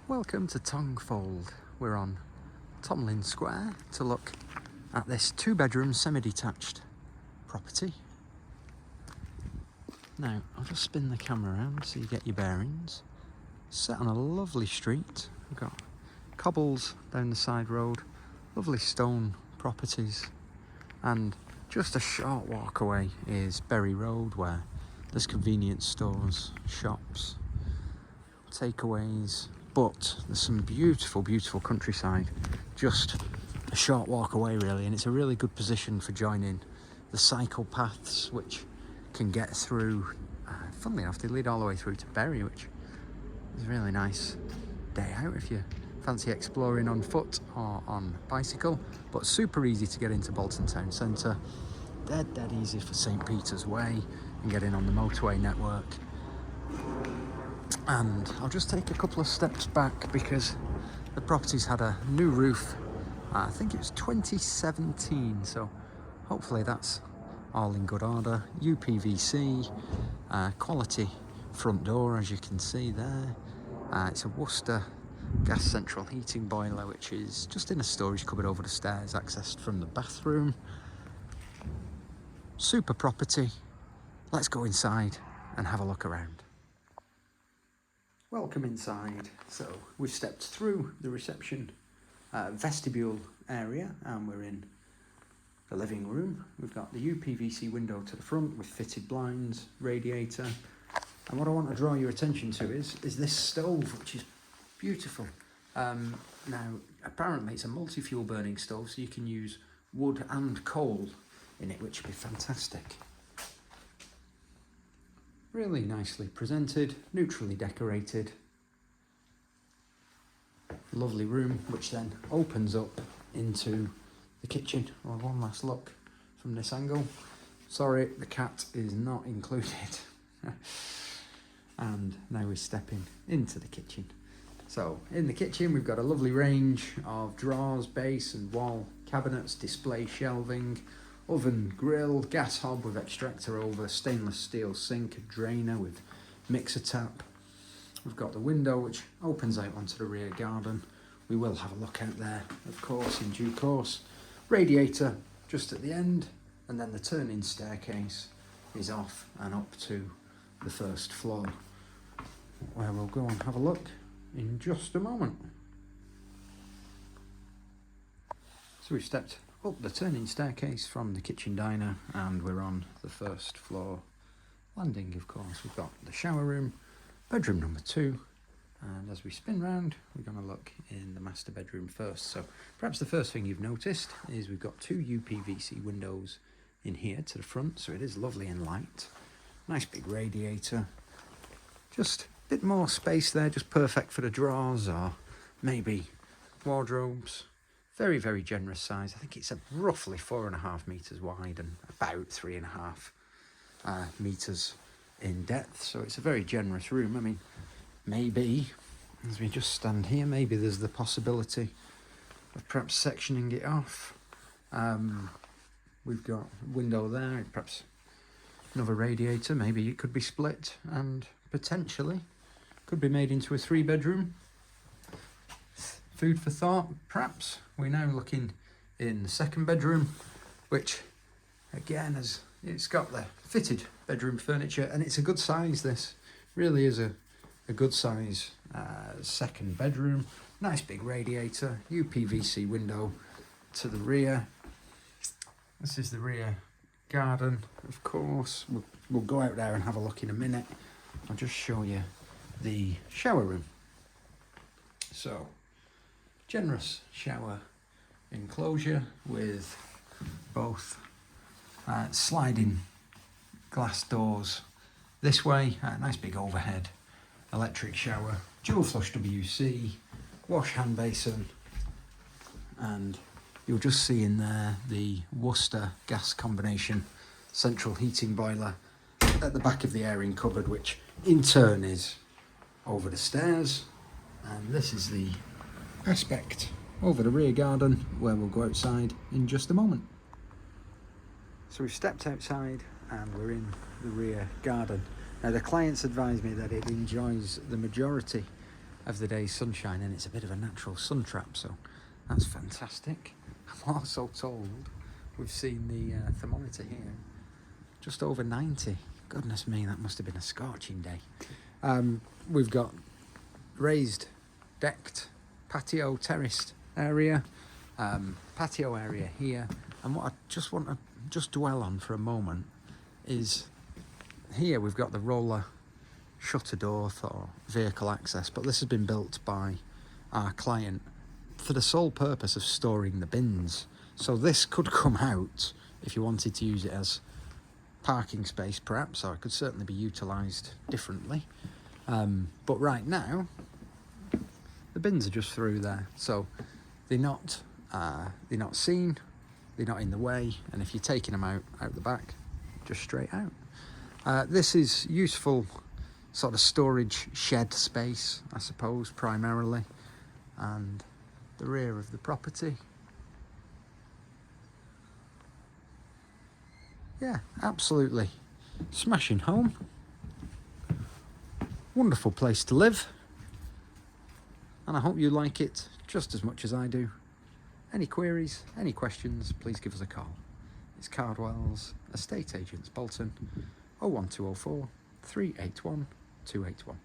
Welcome to Tonge Fold. We're on Tomlin Square to look at this 2-bedroom semi-detached property. Now, I'll just spin the camera around so you get your bearings. Set on a lovely street. We've got cobbles down the side road, lovely stone properties, and just a short walk away is Berry Road, where there's convenience stores, shops, takeaways, but there's some beautiful countryside just a short walk away really, and it's a really good position for joining the cycle paths which can get through, funnily enough they lead all the way through to Berry, which is a really nice day out if you fancy exploring on foot or on bicycle, but super easy to get into Bolton town centre, dead easy for St Peter's Way and get in on the motorway network. And I'll just take a couple of steps back because the property's had a new roof. I think it was 2017, so hopefully that's all in good order. uPVC, quality front door as you can see there. It's a Worcester gas central heating boiler, which is just in a storage cupboard over the stairs, accessed from the bathroom. Super property. Let's go inside and have a look around. Welcome inside. So we've stepped through the reception vestibule area and we're in the living room. We've got the uPVC window to the front with fitted blinds, radiator, and what I want to draw your attention to is this stove, which is beautiful. Now apparently it's a multi-fuel burning stove, so you can use wood and coal in it, which would be fantastic. Really nicely presented, neutrally decorated. Lovely room, which then opens up into the kitchen. Well, one last look from this angle. Sorry, the cat is not included. And now we're stepping into the kitchen. So in the kitchen we've got a lovely range of drawers, base and wall cabinets, display shelving, oven, grill, gas hob with extractor over, stainless steel sink, a drainer with mixer tap. We've got the window which opens out onto the rear garden. We will have a look out there, of course, in due course. Radiator just at the end, and then the turning staircase is off and up to the first floor, where we'll go and have a look in just a moment. So we've stepped up the turning staircase from the kitchen diner and we're on the first floor landing. Of course, we've got the shower room, bedroom number 2, and as we spin round we're going to look in the master bedroom first. So perhaps the first thing you've noticed is we've got 2 uPVC windows in here to the front, so it is lovely and light. Nice big radiator, just a bit more space there, just perfect for the drawers or maybe wardrobes. Very generous size. I think it's roughly 4.5 meters wide and about 3.5 meters in depth. So it's a very generous room. I mean, maybe, as we just stand here, maybe there's the possibility of perhaps sectioning it off. We've got a window there, perhaps another radiator. Maybe it could be split and potentially could be made into a 3-bedroom. Food for thought, perhaps. We're now looking in the 2nd bedroom, which again it's got the fitted bedroom furniture, and it's a good size. This really is a good size 2nd bedroom. Nice big radiator, uPVC window to the rear. This is the rear garden, of course. We'll go out there and have a look in a minute. I'll just show you the shower room. So, generous shower enclosure with both sliding glass doors this way, nice big overhead electric shower, dual flush WC, wash hand basin, and you'll just see in there the Worcester gas combination central heating boiler at the back of the airing cupboard, which in turn is over the stairs. And this is the aspect over the rear garden, where we'll go outside in just a moment. So we've stepped outside and we're in the rear garden. Now the clients advised me that it enjoys the majority of the day's sunshine, and it's a bit of a natural sun trap, so that's fantastic. I'm also told we've seen the thermometer here just over 90. Goodness me, that must have been a scorching day. We've got raised, decked, patio, terraced area, patio area here, and what I just want to dwell on for a moment is here we've got the roller shutter door for vehicle access, but this has been built by our client for the sole purpose of storing the bins. So this could come out if you wanted to use it as parking space perhaps, or it could certainly be utilised differently. But right now the bins are just through there, so they're not seen, they're not in the way, and if you're taking them out the back, just straight out. This is useful sort of storage shed space, I suppose, primarily, and the rear of the property. Yeah, absolutely smashing home. Wonderful place to live, and I hope you like it just as much as I do. Any queries, any questions, please give us a call. It's Cardwell's Estate Agents, Bolton, 01204 381 281.